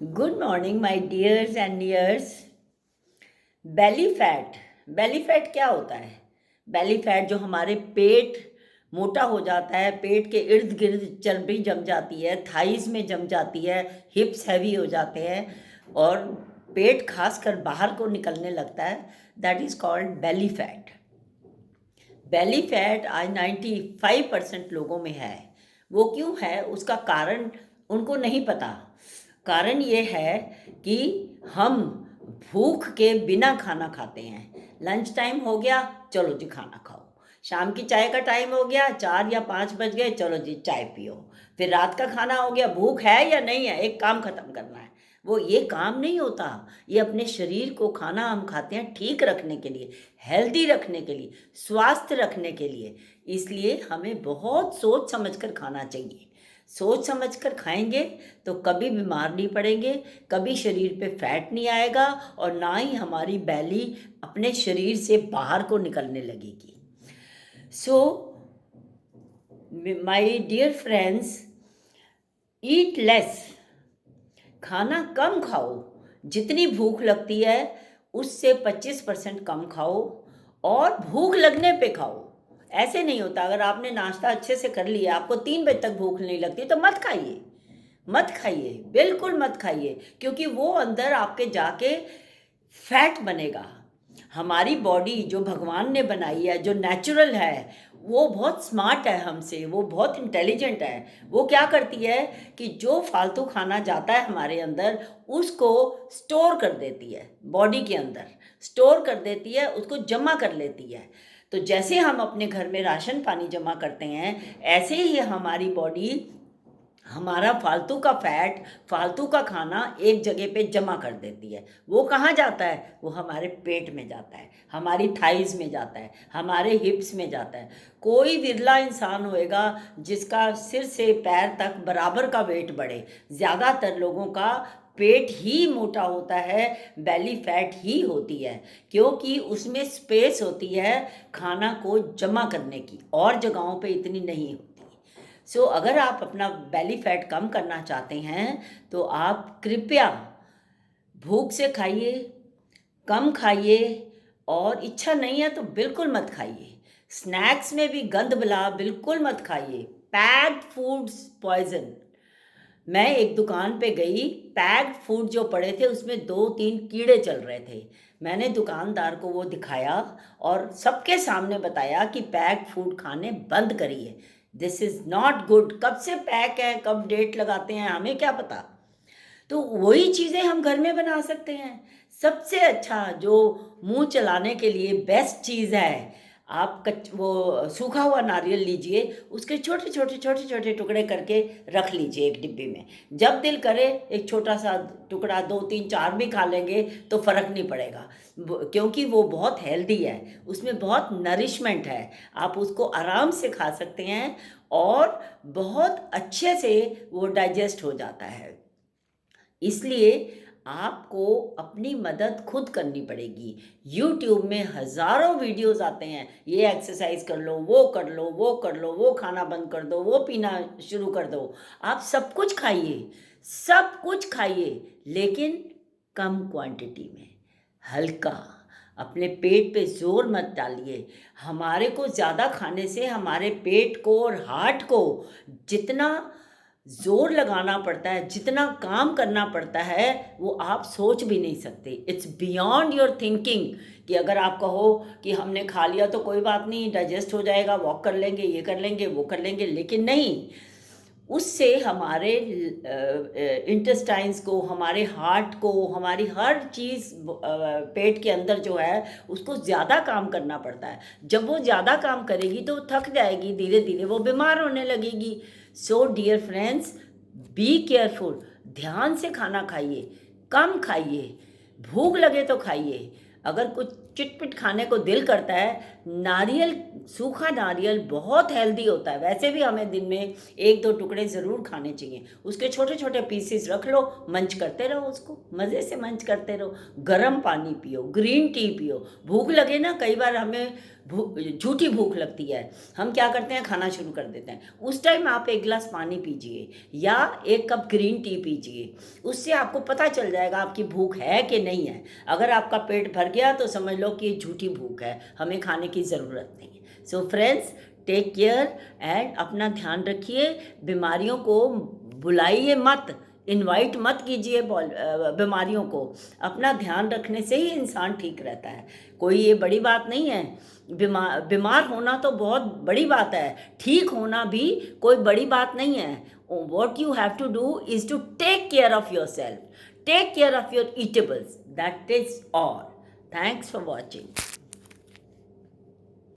Good morning my dears and nears. Belly fat क्या होता है? बेली फैट जो हमारे पेट मोटा हो जाता है, पेट के इर्द गिर्द चर्बी जम जाती है, थाइस में जम जाती है, हिप्स हैवी हो जाते हैं और पेट खासकर बाहर को निकलने लगता है, that is called belly fat. Belly fat आज 95% लोगों में है। वो क्यों है उसका कारण उनको नहीं पता। कारण ये है कि हम भूख के बिना खाना खाते हैं। लंच टाइम हो गया, चलो जी खाना खाओ। शाम की चाय का टाइम हो गया, 4 या 5 बज गए, चलो जी चाय पियो। फिर रात का खाना हो गया, भूख है या नहीं है, एक काम ख़त्म करना है। वो ये काम नहीं होता। ये अपने शरीर को खाना हम खाते हैं ठीक रखने के लिए, हेल्दी रखने के लिए, स्वस्थ रखने के लिए। इसलिए हमें बहुत सोच समझ कर खाना चाहिए। सोच समझ कर खाएंगे तो कभी बीमार नहीं पड़ेंगे, कभी शरीर पे फैट नहीं आएगा और ना ही हमारी बैली अपने शरीर से बाहर को निकलने लगेगी। So my dear friends, eat less, खाना कम खाओ। जितनी भूख लगती है उससे 25% कम खाओ और भूख लगने पे खाओ। ऐसे नहीं होता, अगर आपने नाश्ता अच्छे से कर लिया, आपको 3 बजे तक भूख नहीं लगती तो मत खाइए, मत खाइए, बिल्कुल मत खाइए, क्योंकि वो अंदर आपके जाके फैट बनेगा। हमारी बॉडी जो भगवान ने बनाई है, जो नेचुरल है, वो बहुत स्मार्ट है हमसे, वो बहुत इंटेलिजेंट है। वो क्या करती है कि जो फालतू खाना जाता है हमारे अंदर, उसको स्टोर कर देती है, बॉडी के अंदर स्टोर कर देती है, उसको जमा कर लेती है। तो जैसे हम अपने घर में राशन पानी जमा करते हैं, ऐसे ही हमारी बॉडी हमारा फालतू का फैट, फालतू का खाना एक जगह पे जमा कर देती है। वो कहाँ जाता है? वो हमारे पेट में जाता है, हमारी थाइज में जाता है, हमारे हिप्स में जाता है। कोई विरला इंसान होएगा जिसका सिर से पैर तक बराबर का वेट बढ़े। ज़्यादातर लोगों का पेट ही मोटा होता है, बेली फैट ही होती है, क्योंकि उसमें स्पेस होती है खाना को जमा करने की, और जगहों पे इतनी नहीं होती। सो अगर आप अपना बेली फैट कम करना चाहते हैं तो आप कृपया भूख से खाइए, कम खाइए, और इच्छा नहीं है तो बिल्कुल मत खाइए। स्नैक्स में भी गंद बला बिल्कुल मत खाइए। Packed foods poison. मैं एक दुकान पे गई, पैक्ड फूड जो पड़े थे उसमें 2-3 कीड़े चल रहे थे। मैंने दुकानदार को वो दिखाया और सबके सामने बताया कि पैक्ड फूड खाने बंद करिए, दिस इज़ नॉट गुड। कब से पैक है, कब डेट लगाते हैं, हमें क्या पता। तो वही चीज़ें हम घर में बना सकते हैं। सबसे अच्छा जो मुंह चलाने के लिए बेस्ट चीज़ है, आप वो सूखा हुआ नारियल लीजिए, उसके छोटे छोटे छोटे छोटे टुकड़े करके रख लीजिए एक डिब्बी में। जब दिल करे एक छोटा सा टुकड़ा 2-3-4 भी खा लेंगे तो फ़र्क नहीं पड़ेगा, क्योंकि वो बहुत हेल्दी है, उसमें बहुत नरिशमेंट है। आप उसको आराम से खा सकते हैं और बहुत अच्छे से वो डाइजेस्ट हो जाता है। इसलिए आपको अपनी मदद खुद करनी पड़ेगी। यूट्यूब में हज़ारों वीडियोस आते हैं, ये एक्सरसाइज कर लो, वो कर लो, वो कर लो, वो खाना बंद कर दो, वो पीना शुरू कर दो। आप सब कुछ खाइए, सब कुछ खाइए, लेकिन कम क्वांटिटी में, हल्का। अपने पेट पे ज़ोर मत डालिए। हमारे को ज़्यादा खाने से हमारे पेट को और हार्ट को जितना ज़ोर लगाना पड़ता है, जितना काम करना पड़ता है, वो आप सोच भी नहीं सकते। इट्स बियॉन्ड योर थिंकिंग कि अगर आप कहो कि हमने खा लिया तो कोई बात नहीं, डाइजेस्ट हो जाएगा, वॉक कर लेंगे, ये कर लेंगे, वो कर लेंगे, लेकिन नहीं। उससे हमारे इंटेस्टाइन्स को, हमारे हार्ट को, हमारी हर चीज़ पेट के अंदर जो है उसको ज़्यादा काम करना पड़ता है। जब वो ज़्यादा काम करेगी तो थक जाएगी, धीरे धीरे वो बीमार होने लगेगी। So dear friends, be careful, ध्यान से खाना खाइए, कम खाइए, भूख लगे तो खाइए। अगर कुछ चिटपिट खाने को दिल करता है, नारियल, सूखा नारियल बहुत हेल्दी होता है। वैसे भी हमें दिन में 1-2 टुकड़े ज़रूर खाने चाहिए। उसके छोटे छोटे पीसेस रख लो, मंच करते रहो, उसको मज़े से मंच करते रहो। गर्म पानी पियो, ग्रीन टी पियो। भूख लगे ना, कई बार हमें झूठी भूख लगती है, हम क्या करते हैं, खाना शुरू कर देते हैं। उस टाइम आप 1 गिलास पानी पीजिए या 1 कप ग्रीन टी पीजिए। उससे आपको पता चल जाएगा आपकी भूख है कि नहीं है। अगर आपका पेट भर गया तो समझ लो कि ये झूठी भूख है, हमें खाने की ज़रूरत नहीं है। So friends, take care and अपना ध्यान रखिए। बीमारियों को बुलाइए मत, इनवाइट मत कीजिए बीमारियों को। अपना ध्यान रखने से ही इंसान ठीक रहता है। कोई ये बड़ी बात नहीं है, बीमार होना तो बहुत बड़ी बात है, ठीक होना भी कोई बड़ी बात नहीं है। What you have to do is to take care of yourself, take care of your eatables. That is all. Thanks for watching.